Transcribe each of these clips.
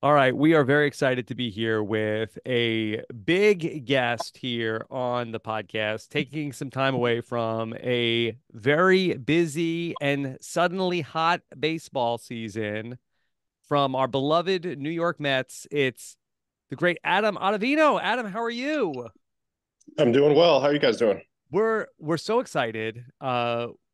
All right, we are very excited to be here with a big guest here on the podcast, taking some time away from a very busy and suddenly hot baseball season from our beloved New York Mets. It's the great Adam Ottavino. Adam, how are you? I'm doing well. How are you guys doing? We're so excited.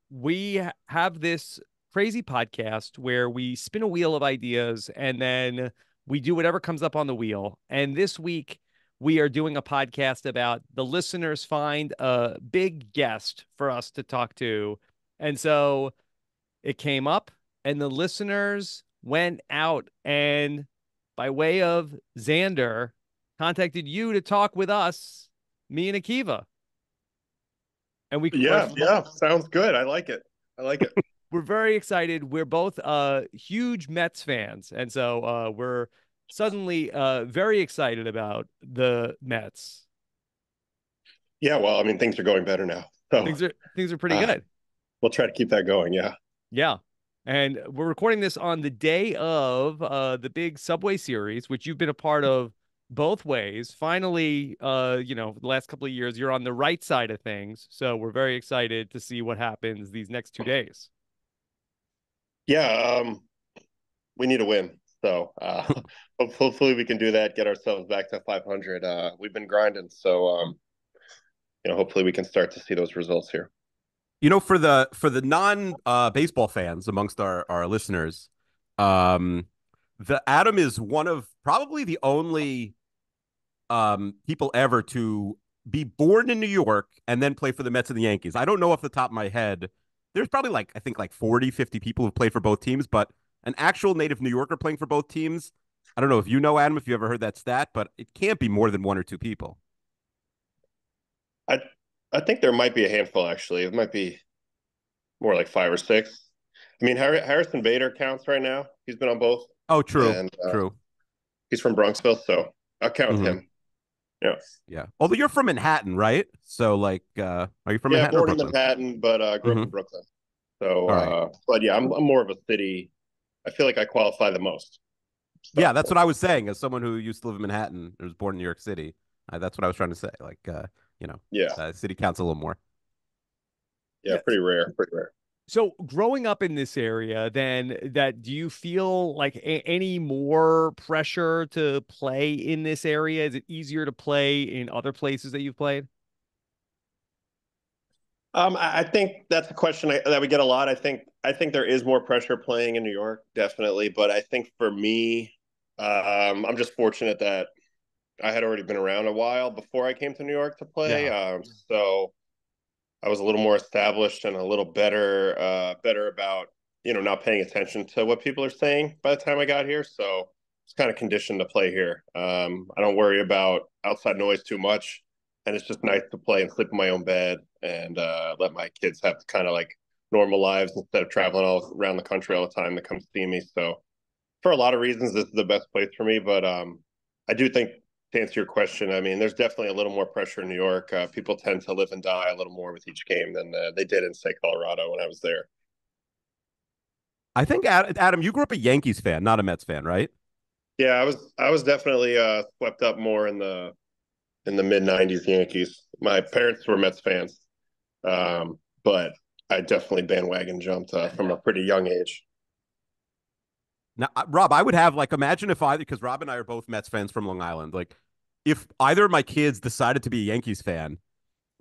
We have this crazy podcast where we spin a wheel of ideas and then we do whatever comes up on the wheel. And this week we are doing a podcast about the listeners find a big guest for us to talk to. And so it came up and the listeners went out and by way of Xander contacted you to talk with us, me and Akiva. And Yeah, yeah, sounds good. I like it. I like it. we're very excited. We're both huge Mets fans, and so we're suddenly very excited about the Mets. Yeah, well, I mean, things are going better now. So Things are pretty uh, good. we'll try to keep that going. Yeah. Yeah. And we're recording this on the day of the big Subway series, which you've been a part of both ways. Finally, the last couple of years, you're on the right side of things. So we're very excited to see what happens these next 2 days. Yeah, we need a win. So hopefully we can do that, get ourselves back to 500. We've been grinding. So, hopefully we can start to see those results here. For the non baseball fans amongst our listeners, um, the Adam is one of probably the only people ever to be born in New York and then play for the Mets and the Yankees. I don't know off the top of my head. There's probably I think 40, 50 people who play for both teams, but an actual native New Yorker playing for both teams. I don't know if you know, Adam, if you ever heard that stat, but it can't be more than one or two people. I I think there might be a handful actually. It might be more like five or six. I mean, Harrison Bader counts right now. He's been on both, Oh, true, and true. he's from Bronxville, so I'll count Hmm. him. Yeah. Yeah. Although you're from Manhattan, right? So are you from Yeah, Manhattan or born in Brooklyn? Manhattan, but grew up Hmm. in Brooklyn. So, All right. but yeah, I'm more of a city. I feel like I qualify the most. Yeah, So, that's what I was saying. As someone who used to live in Manhattan, or was born in New York City, that's what I was trying to say. You know, yeah, city counts a little more. yeah, Yeah. pretty rare, pretty rare. So growing up in this area, then that do you feel like any more pressure to play in this area? Is it easier to play in other places that you've played? I think that's a question that we get a lot. I think there is more pressure playing in New York, definitely. But I think for me, I'm just fortunate that I had already been around a while before I came to New York to play. Yeah. So I was a little more established and a little better about not paying attention to what people are saying by the time I got here. So it's kind of conditioned to play here. I don't worry about outside noise too much, and it's just nice to play and sleep in my own bed and let my kids have kind of like normal lives instead of traveling all around the country all the time to come see me. So for a lot of reasons, this is the best place for me. But I do think to answer your question, I mean, there's definitely a little more pressure in New York. People tend to live and die a little more with each game than they did in, say, Colorado when I was there. I think Adam, you grew up a Yankees fan, not a Mets fan, right? Yeah, I was definitely swept up more in the mid '90s Yankees. My parents were Mets fans, but I definitely bandwagon jumped from a pretty young age. Now, Rob, I would have imagine if I because Rob and I are both Mets fans from Long Island. If either of my kids decided to be a Yankees fan,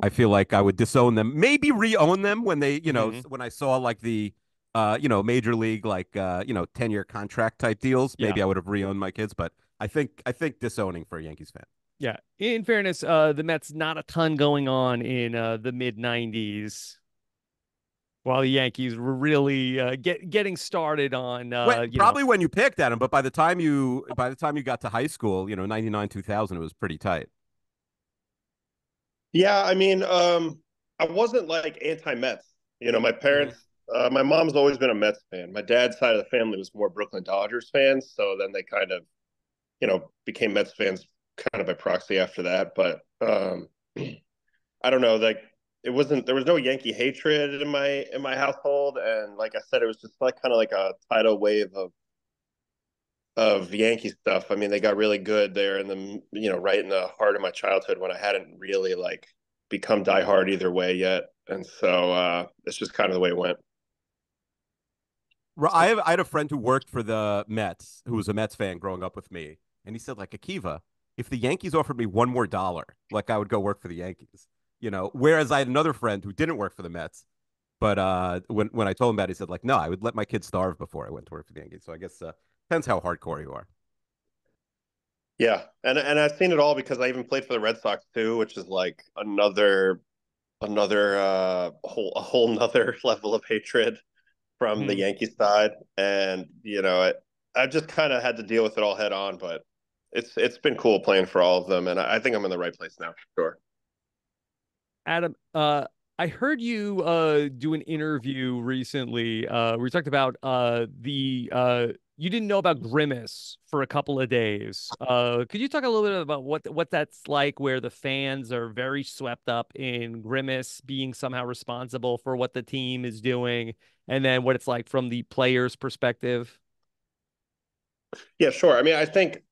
I feel like I would disown them, maybe re-own them when Hmm. when I saw the major league 10-year contract type deals. Yeah. Maybe I would have re-owned my kids, but I think disowning for a Yankees fan. Yeah. In fairness, the Mets not a ton going on in the mid 90s while the Yankees were really getting started on Probably when you picked at him, but by the time you got to high school, 99 2000, it was pretty tight. Yeah, I mean, I wasn't like anti-Mets. My Mhm. parents, my mom's always been a Mets fan. My dad's side of the family was more Brooklyn Dodgers fans, so then they kind of, became Mets fans kind of by proxy after that. But I don't know, like there was no Yankee hatred in my household, and like I said, it was just like kind of like a tidal wave of of Yankee stuff. I mean, they got really good there in the right in the heart of my childhood when I hadn't really like become diehard either way yet, and so it's just kind of the way it went. I had a friend who worked for the Mets, who was a Mets fan growing up with me, and he said, like, Akiva, if the Yankees offered me $1 more, like, I would go work for the Yankees. Whereas I had another friend who didn't work for the Mets, but when I told him about it, he said, like, no, I would let my kids starve before I went to work for the Yankees. So I guess depends how hardcore you are. Yeah, and I've seen it all because I even played for the Red Sox too, which is like another whole nother level of hatred from the Hmm. Yankee side, and I've just kind of had to deal with it all head on. But it's been cool playing for all of them, and I think I'm in the right place now for sure. Adam, I heard you do an interview recently where you talked about the you didn't know about Grimace for a couple of days. Could you talk a little bit about what that's like, where the fans are very swept up in Grimace being somehow responsible for what the team is doing, and then what it's like from the player's perspective? Yeah, sure. I mean, I think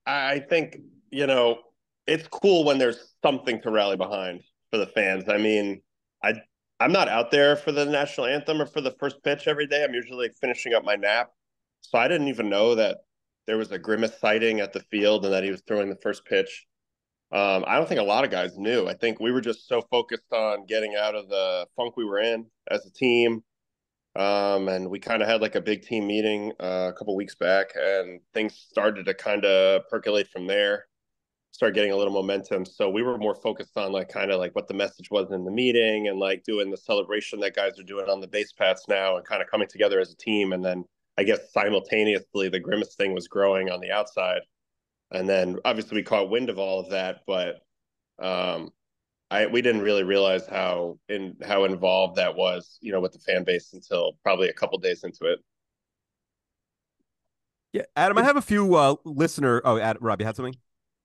it's cool when there's something to rally behind for the fans. I mean, I I'm not out there for the national anthem or for the first pitch every day. I'm usually finishing up my nap, so I didn't even know that there was a Grimace sighting at the field and that he was throwing the first pitch. I don't think a lot of guys knew. I think we were just so focused on getting out of the funk we were in as a team. And we kind of had like a big team meeting a couple weeks back, and things started to kind of percolate from there, start getting a little momentum. So we were more focused on like kind of like what the message was in the meeting and like doing the celebration that guys are doing on the base paths now and kind of coming together as a team. And then I guess simultaneously the Grimace thing was growing on the outside. And then obviously we caught wind of all of that, but um, we didn't really realize how involved that was, with the fan base until probably a couple days into it. Yeah, Adam, I have a few listener. Oh, Rob, you had something?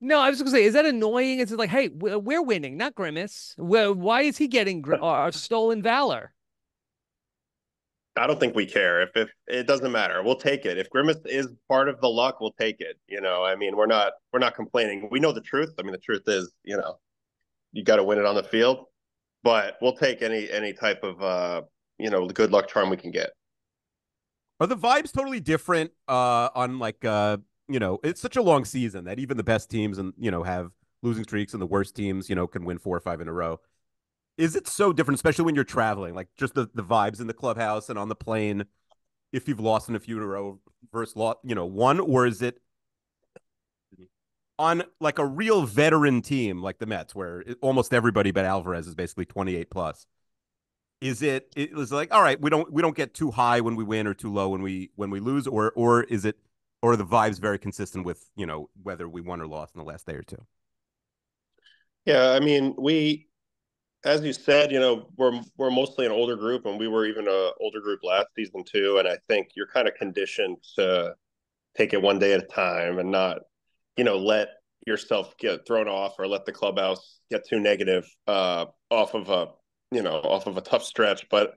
No, I was going to say, is that annoying? It's like, hey, we're winning, not Grimace. Well, why is he getting stolen valor? I don't think we care if it doesn't matter. We'll take it. If Grimace is part of the luck, we'll take it. I mean, we're not complaining. We know the truth. I mean, the truth is, you got to win it on the field, but we'll take any type of good luck charm we can get. Are the vibes totally different on like it's such a long season that even the best teams and have losing streaks and the worst teams, can win 4 or 5 in a row. Is it so different, especially when you're traveling, like just the vibes in the clubhouse and on the plane, if you've lost in a few in a row versus one, or is it on like a real veteran team like the Mets, where almost everybody but Alvarez is basically 28 plus? It was like, all right, we don't get too high when we win or too low when we lose, or is it, or are the vibes very consistent with whether we won or lost in the last day or two? Yeah, I mean, as you said, we're mostly an older group, and we were even an older group last season too. And I think you're kind of conditioned to take it one day at a time and not, let yourself get thrown off or let the clubhouse get too negative off of a tough stretch. But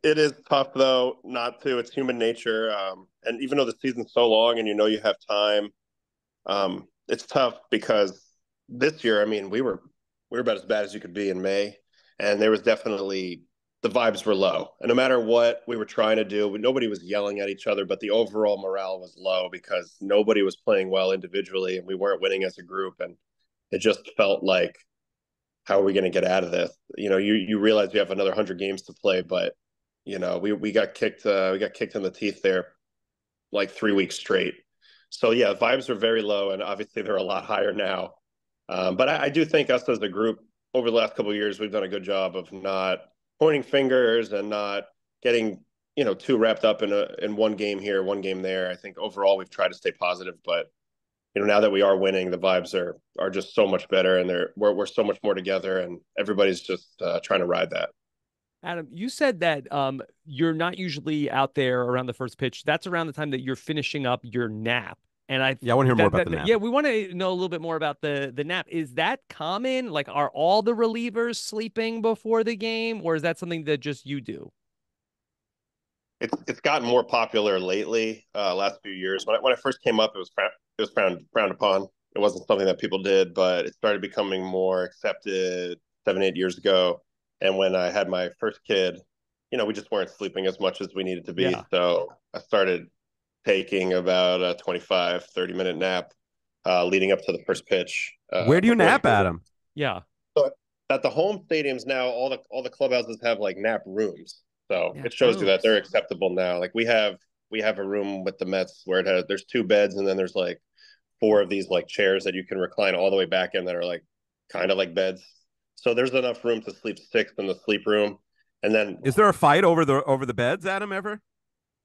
it is tough though not to. It's human nature. And even though the season's so long and you have time, it's tough because this year, I mean, we were about as bad as you could be in May, and there was definitely the vibes were low. And no matter what we were trying to do, nobody was yelling at each other, but the overall morale was low because nobody was playing well individually, and we weren't winning as a group. And it just felt like, how are we going to get out of this? You realize you have another 100 games to play, but we got kicked in the teeth there like 3 weeks straight. So yeah, vibes are very low, and obviously they're a lot higher now. But I do think us as a group over the last couple of years, we've done a good job of not pointing fingers and not getting too wrapped up in one game here, one game there. I think overall we've tried to stay positive, but now that we are winning, the vibes are just so much better, and we're so much more together, and everybody's just trying to ride that. Adam, you said that you're not usually out there around the first pitch. That's around the time that you're finishing up your nap. And Yeah, I want to hear more about the nap. yeah, we want to know a little bit more about the nap. Is that common? Like, are all the relievers sleeping before the game, or is that something that just you do? it's gotten more popular lately, last few years. When I first came up, it was frowned upon. It wasn't something that people did, but it started becoming more accepted 7, 8 years ago. And when I had my first kid, we just weren't sleeping as much as we needed to be. Yeah. So I started taking about a 25, 30-minute nap leading up to the first pitch. Where do you Before nap, Adam? Yeah. So at the home stadiums now, all the clubhouses have like nap rooms. So Yeah. it shows you that they're acceptable now. Like we have a room with the Mets where there's 2 beds, and then there's like 4 of these like chairs that you can recline all the way back in that are like kind of like beds. So there's enough room to sleep 6 in the sleep room. And then, Is there a fight over the beds, Adam, ever?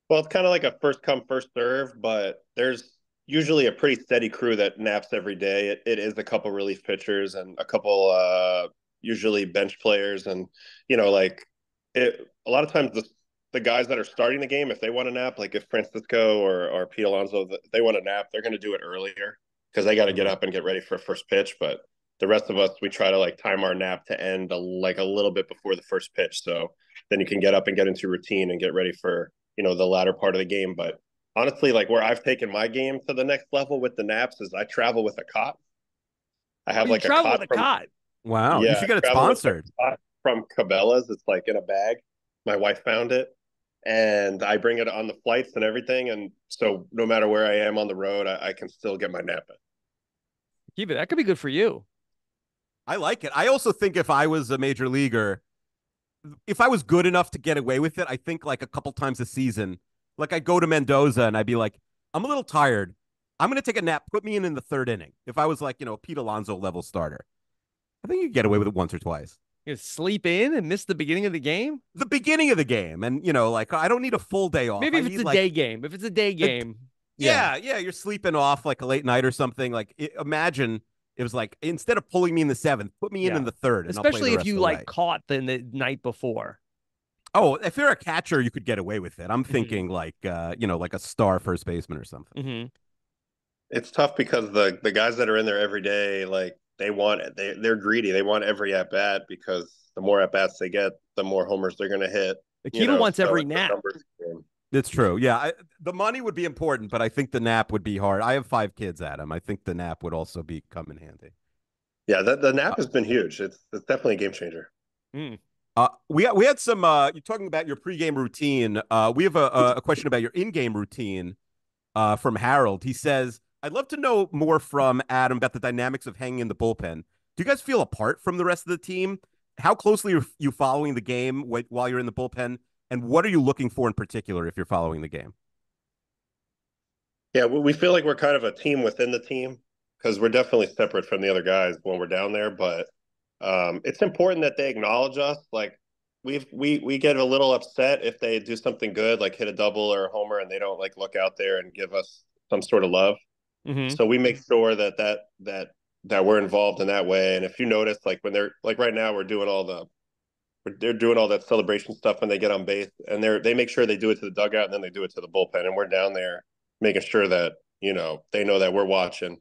well, it's kind of like a first come, first serve, but there's usually a pretty steady crew that naps every day. It is a couple relief pitchers and a couple usually bench players, and like a lot of times the guys that are starting the game, if they want to nap, like if Francisco or Pete Alonso, if they want to nap, they're going to do it earlier because they got to get up and get ready for first pitch. But the rest of us, we try to like time our nap to end like a little bit before the first pitch, so then you can get up and get into routine and get ready for the latter part of the game. But honestly, like where I've taken my game to the next level with the naps is I travel with a cot. I have like a travel cot with a from cot. Wow, yeah, you should get I it travel with a sponsored. cot from Cabela's. It's like in a bag. My wife found it, and I bring it on the flights and everything. And so no matter where I am on the road, I can still get my nap in. Keep it. That could be good for you. I like it. I also think if I was a major leaguer, if I was good enough to get away with it, I think like a couple times a season, like I'd go to Mendoza and I'd be like, I'm a little tired. I'm going to take a nap. Put me in the 3rd inning. If I was like, Pete Alonso level starter, I think you get away with it once or twice. You sleep in and miss the beginning of the game. The beginning of the game. And, like, I don't need a full day off. Maybe I if it's need a day game. If it's a day game. Yeah, you're sleeping off like a late night or something. Like, imagine it was like, instead of pulling me in the 7th, put me in the 3rd, and I'll play Especially the if rest you of the like way. caught the night before. Oh, if you're a catcher, you could get away with it. I'm thinking like, like a star first baseman or something. Mm-hmm. It's tough because the guys that are in there every day, like they're greedy. They want every at bat because the more at bats they get, the more homers they're going to hit. Akiva wants so every it's a nap. numbers game. It's true. Yeah, the money would be important, but I think the nap would be hard. I have 5 kids, Adam. I think the nap would also come in handy. Yeah, the Uh, nap has been huge. It's definitely a game changer. Mm. we had some. You're talking about your pregame routine. We have a question about your in-game routine. From Harold. He says, I'd love to know more from Adam about the dynamics of hanging in the bullpen. Do you guys feel apart from the rest of the team? How closely are you following the game while you're in the bullpen? And what are you looking for in particular if you're following the game? Yeah, we feel like we're kind of a team within the team because we're definitely separate from the other guys when we're down there. But it's important that they acknowledge us. Like we get a little upset if they do something good, like hit a double or a homer, and they don't like look out there and give us some sort of love. Mm-hmm. So we make sure that we're involved in that way. And if you notice, like when they're like right now, they're doing all that celebration stuff when they get on base, and they make sure they do it to the dugout, and then they do it to the bullpen, and we're down there making sure that they know that we're watching.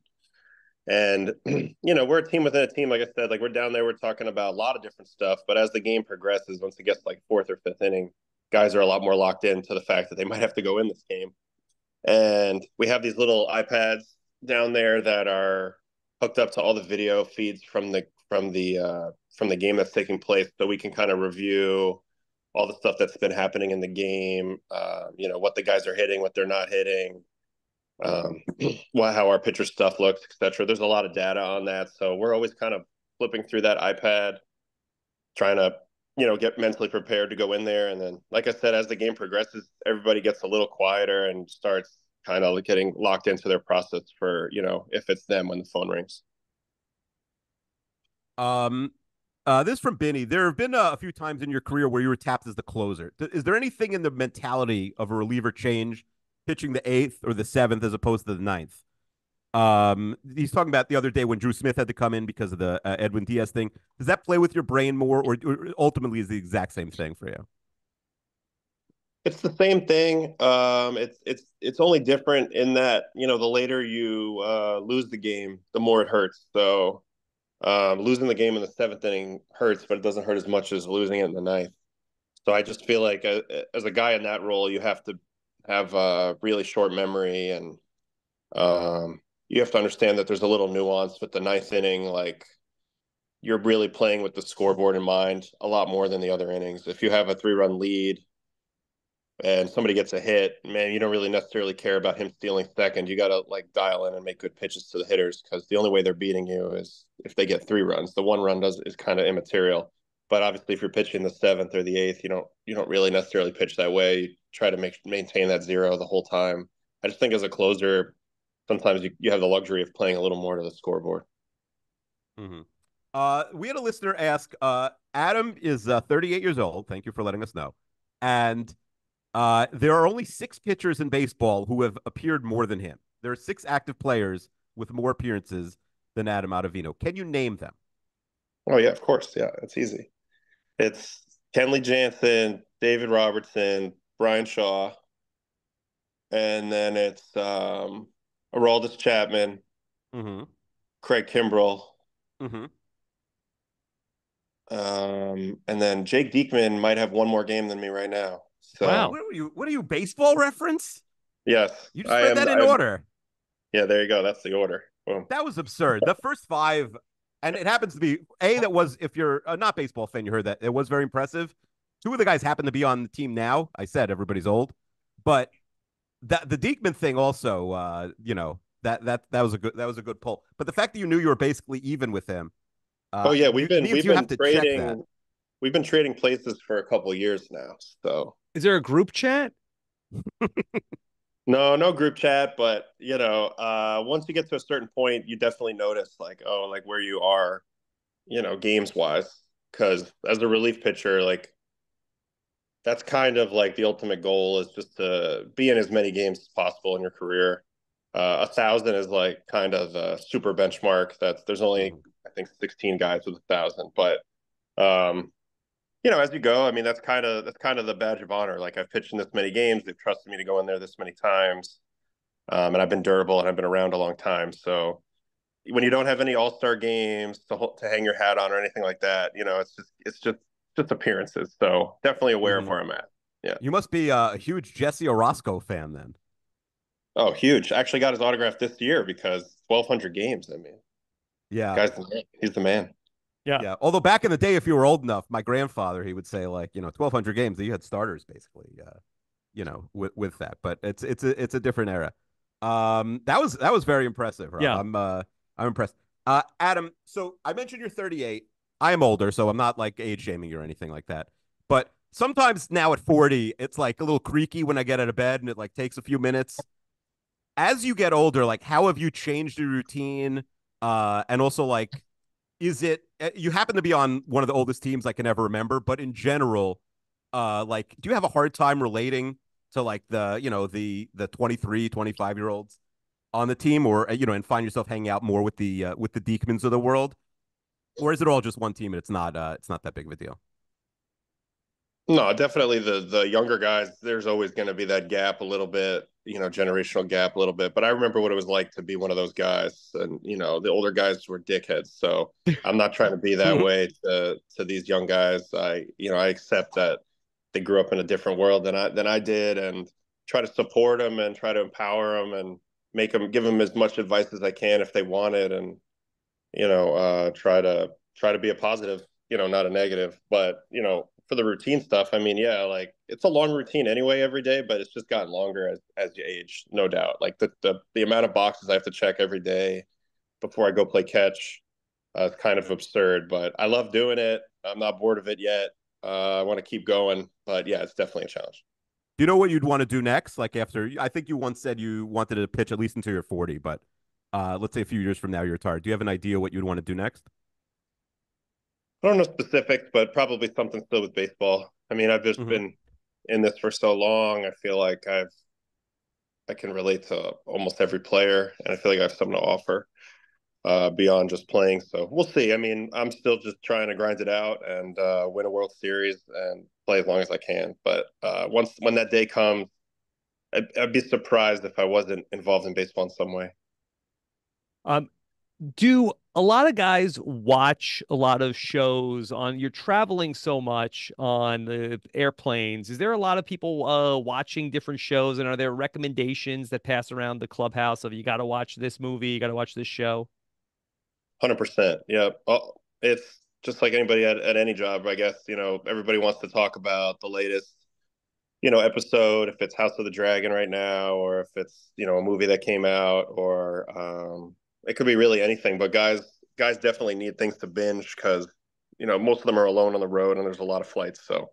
And we're a team within a team. Like I said, like we're down there, we're talking about a lot of different stuff. But as the game progresses, once it gets like 4th or 5th inning, guys are a lot more locked into the fact that they might have to go in this game. And we have these little iPads down there that are hooked up to all the video feeds from the game that's taking place, so we can kind of review all the stuff that's been happening in the game. What the guys are hitting, what they're not hitting, how our pitcher stuff looks, etc. There's a lot of data on that, so we're always kind of flipping through that iPad, trying to get mentally prepared to go in there. And then, like I said, as the game progresses, everybody gets a little quieter and starts kind of getting locked into their process for if it's them when the phone rings. This is from Benny. There have been a few times in your career where you were tapped as the closer. Is there anything in the mentality of a reliever change pitching the 8th or the 7th as opposed to the 9th? He's talking about the other day when Drew Smith had to come in because of the Edwin Diaz thing. Does that play with your brain more, or ultimately is the exact same thing for you? It's the same thing. It's only different in that the later you lose the game, the more it hurts. So losing the game in the 7th inning hurts, but it doesn't hurt as much as losing it in the 9th. So I just feel like as a guy in that role, you have to have a really short memory, and you have to understand that there's a little nuance with the ninth inning. Like you're really playing with the scoreboard in mind a lot more than the other innings. If you have a 3-run lead and somebody gets a hit, man, you don't really necessarily care about him stealing second. You got to like dial in and make good pitches to the hitters because the only way they're beating you is if they get 3 runs. The 1 run is kind of immaterial. But obviously, if you're pitching the 7th or the 8th, you don't really necessarily pitch that way. You try to maintain that 0 the whole time. I just think as a closer, sometimes you have the luxury of playing a little more to the scoreboard. Mm-hmm. We had a listener ask. Adam is 38 years old. Thank you for letting us know. And there are only 6 pitchers in baseball who have appeared more than him. There are 6 active players with more appearances than Adam Ottavino. Can you name them? Oh yeah, of course. Yeah, it's easy. It's Kenley Jansen, David Robertson, Brian Shaw, and then it's Aroldis Chapman, Mm-hmm. Craig Kimbrell, Mm-hmm. and then Jake Diekman might have one more game than me right now. So Wow. What are you, baseball reference? yes, You just I read am. that in order. Yeah, there you go. That's the order. Boom. That was absurd. The first 5, and it happens to be that was, if you're a not baseball fan, you heard that it was very impressive. 2 of the guys happen to be on the team now. I said everybody's old, but that the Diekman thing also, that was a good pull. But the fact that you knew you were basically even with him, Oh yeah, we've been means we've you have been to check that. trading. We've been trading places for a couple of years now. So Is there a group chat? no group chat, but once you get to a certain point, you definitely notice like, oh, like where you are, games wise. Because as a relief pitcher, like that's kind of like the ultimate goal is just to be in as many games as possible in your career. 1,000 is like kind of the super benchmark. There's only I think 16 guys with 1,000, but um, as you go, I mean that's kind of the badge of honor. Like I've pitched in this many games, they've trusted me to go in there this many times, and I've been durable and I've been around a long time. So when you don't have any all-star games to hang your hat on or anything like that, it's just appearances. So definitely aware of Mm-hmm. where I'm at. Yeah. You must be a huge Jesse Orosco fan then. Oh, huge. Actually got his autograph this year because 1,200 games. I mean, Yeah. guy's the man. He's the man. Yeah. Yeah. Although back in the day, if you were old enough, my grandfather, he would say like, 1,200 games, you had starters basically, with that. But it's a different era. That was very impressive, Rob. Yeah. I'm impressed. Adam, so I mentioned you're 38. I am older, so I'm not like age shaming you or anything like that. But sometimes now at 40, it's like a little creaky when I get out of bed and it like takes a few minutes. As you get older, like how have you changed your routine? And also like, is it you happen to be on one of the oldest teams I can ever remember, but in general, like do you have a hard time relating to like the 23, 25-year olds on the team, or and find yourself hanging out more with the Deekmans of the world? Or is it all just one team and it's not that big of a deal? No, definitely the younger guys, there's always going to be that gap a little bit, generational gap a little bit. But I remember what it was like to be one of those guys. And, the older guys were dickheads. So I'm not trying to be that way to these young guys. I accept that they grew up in a different world than I did, and try to support them and try to empower them and give them as much advice as I can if they want it. And, try to be a positive, not a negative. But, for the routine stuff, I mean, yeah, like it's a long routine anyway every day, but it's just gotten longer as you age, no doubt. Like the amount of boxes I have to check every day before I go play catch is kind of absurd, but I love doing it. I'm not bored of it yet. I want to keep going, but yeah, it's definitely a challenge. Do you know what you'd want to do next? Like after, I think you once said you wanted to pitch at least until you're 40, but let's say a few years from now you're retired. Do you have an idea what you'd want to do next? I don't know specifics, but probably something still with baseball. I mean, I've just Mm-hmm. been in this for so long. I feel like I can relate to almost every player, and I feel like I have something to offer beyond just playing. So we'll see. I mean, I'm still just trying to grind it out and win a World Series and play as long as I can. But when that day comes, I'd be surprised if I wasn't involved in baseball in some way. Um, do a lot of guys watch a lot of shows on, you're traveling so much on the airplanes. Is there a lot of people watching different shows, and are there recommendations that pass around the clubhouse of you got to watch this movie, you got to watch this show? 100%. Yeah. Well, it's just like anybody at any job, I guess. Everybody wants to talk about the latest, episode, if it's House of the Dragon right now, or if it's, a movie that came out, or it could be really anything. But guys definitely need things to binge because, most of them are alone on the road and there's a lot of flights. So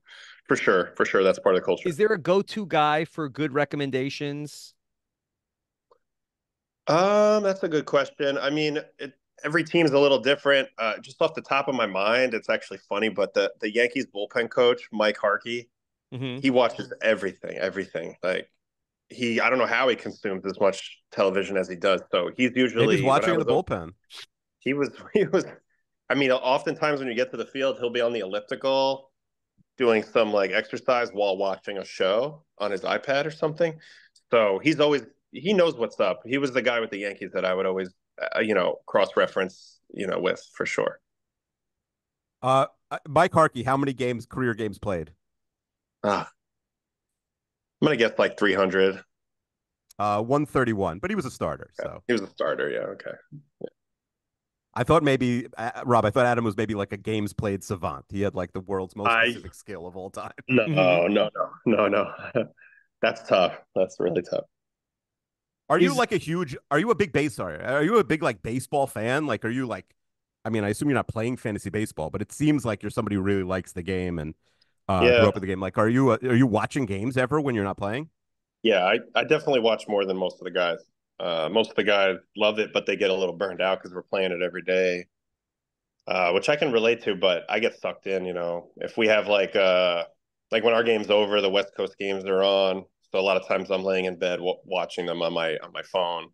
for sure, that's part of the culture. Is there a go-to guy for good recommendations? That's a good question. I mean, every team's a little different. Just off the top of my mind, it's actually funny, but the Yankees bullpen coach, Mike Harkey, Hmm. he watches everything. Like I don't know how he consumes as much television as he does. So he's Maybe he's usually when I watching in the was bullpen. he was he was. I mean, oftentimes when you get to the field, he'll be on the elliptical doing some like exercise while watching a show on his iPad or something. So he knows what's up. He was the guy with the Yankees that I would always cross reference with for sure. Mike Harkey, how many career games played? Ah, I'm gonna guess like 300. 131, but he was a starter. Okay. So He was a starter. Yeah. Okay. I thought maybe Rob. I thought Adam was maybe like a games played savant. He had like the world's most I specific skill of all time. no Hmm. no. That's tough. That's really tough. Are you Is like a huge? Are you a big base? Are you a big like baseball fan? Like, are you like? I mean, I assume you're not playing fantasy baseball, but it seems like you're somebody who really likes the game and grew Yeah. up with the game. Like, are you watching games ever when you're not playing? Yeah. I definitely watch more than most of the guys. Most of the guys love it, but they get a little burned out because we're playing it every day, which I can relate to. But I get sucked in. If we have like when our game's over, the West Coast games are on. So a lot of times I'm laying in bed watching them on my phone,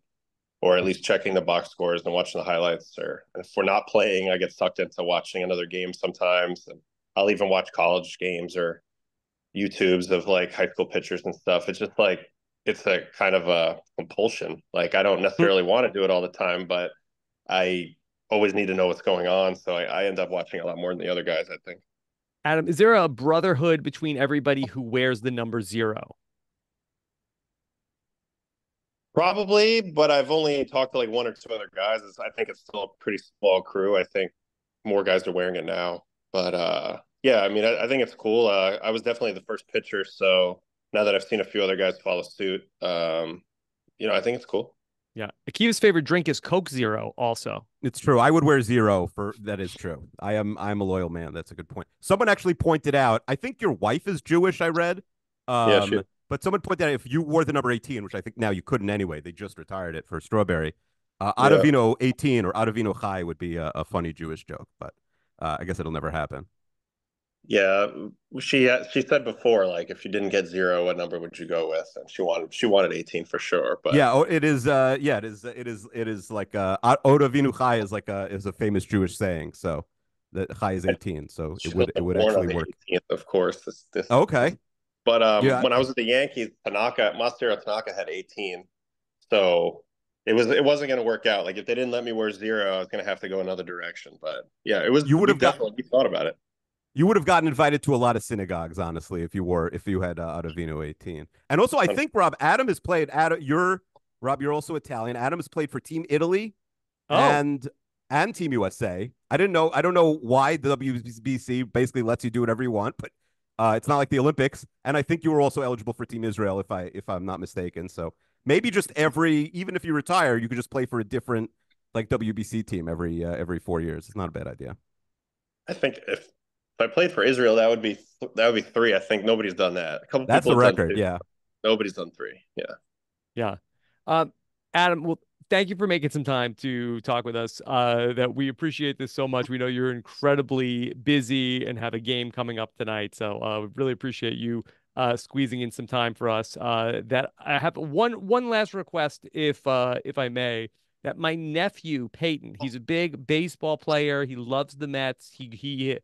or at least checking the box scores and watching the highlights. Or if we're not playing, I get sucked into watching another game sometimes, and I'll even watch college games or YouTubes of like high school pitchers and stuff. It's just like it's a kind of a compulsion. Like I don't necessarily want to do it all the time, but I always need to know what's going on. So I end up watching a lot more than the other guys, I think. Adam, is there a brotherhood between everybody who wears the number 0? Probably, but I've only talked to like one or two other guys. I think it's still a pretty small crew. I think more guys are wearing it now. But yeah, I mean, I think it's cool. I was definitely the first pitcher, so now that I've seen a few other guys follow suit, I think it's cool. Yeah. Akiva's favorite drink is Coke Zero also. It's true. I would wear zero for that is true. I'm a loyal man. That's a good point. Someone actually pointed out, I think your wife is Jewish, I read. Yeah, shoot. But someone pointed out if you wore the number 18, which I think now you couldn't anyway, they just retired it for Strawberry. Yeah. Ottavino 18 or Ottavino Chai would be a funny Jewish joke, but I guess it'll never happen. Yeah, she said before, like if you didn't get zero, what number would you go with? And she wanted 18 for sure. But Yeah, it is. Yeah, it is like Ottavino Chai is a famous Jewish saying. So the Chai is 18, so she it wasn't would born on actually the work. 18th, of course. This Okay. But Yeah, when I was at the Yankees, Masahiro Tanaka had 18, so it wasn't going to work out. Like if they didn't let me wear zero, I was going to have to go another direction. But yeah, it was. you would We have got definitely thought about it. you would have gotten invited to a lot of synagogues, honestly, if you had Ottavino 18. And also, I think Rob Adam has played. Rob, you're also Italian. Adam has played for Team Italy Oh, and Team USA. I didn't know. I don't know why the WBC basically lets you do whatever you want, but it's not like the Olympics. And I think you were also eligible for Team Israel, if I'm not mistaken. So maybe just even if you retire, you could just play for a different like WBC team every 4 years. It's not a bad idea. I think if I played for Israel, that would be three. I think nobody's done that. A couple That's people the have done record. two. Yeah. Nobody's done three. Yeah. yeah. Adam, well, thank you for making some time to talk with us. That we appreciate this so much. We know you're incredibly busy and have a game coming up tonight, so we really appreciate you squeezing in some time for us. That I have one last request, if I may. That my nephew Peyton, he's a big baseball player. He loves the Mets. He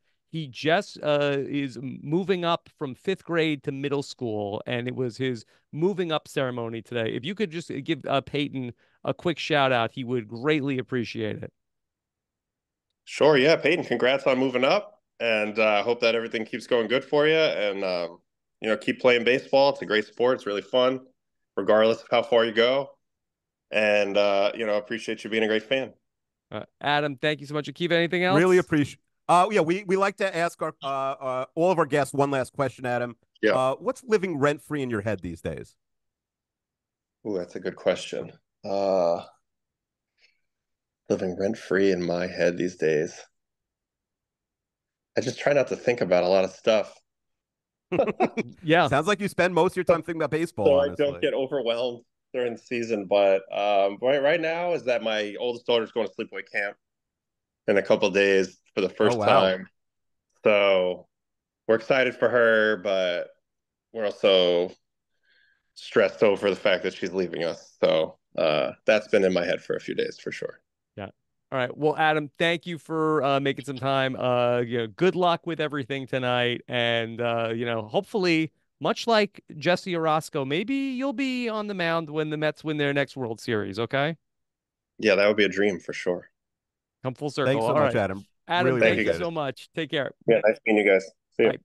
just is moving up from fifth grade to middle school, and it was his moving up ceremony today. If you could just give Peyton a quick shout out, he would greatly appreciate it. Sure. Yeah, Peyton, congrats on moving up, and hope that everything keeps going good for you. And keep playing baseball. It's a great sport. It's really fun, regardless of how far you go. And appreciate you being a great fan. Adam, thank you so much. Akiva, anything else? Really appreciate. Yeah, we like to ask our all of our guests one last question, Adam. Yeah. What's living rent free in your head these days? Ooh, that's a good question. Living rent free in my head these days. I just try not to think about a lot of stuff. Yeah. Sounds like you spend most of your time thinking about baseball, So I honestly. don't get overwhelmed during the season. But right now is that my oldest daughter's going to sleepaway camp in a couple of days for the first time. So we're excited for her, but we're also stressed over the fact that she's leaving us. So that's been in my head for a few days for sure. Yeah. All right. Well, Adam, thank you for making some time. Good luck with everything tonight. And hopefully, much like Jesse Orosco, maybe you'll be on the mound when the Mets win their next World Series, okay? Yeah, that would be a dream for sure. Come full circle. Thanks so All much, right. Adam. Adam, Really thank you appreciate it. so much. Take care. Yeah, nice meeting you guys. See you. Bye.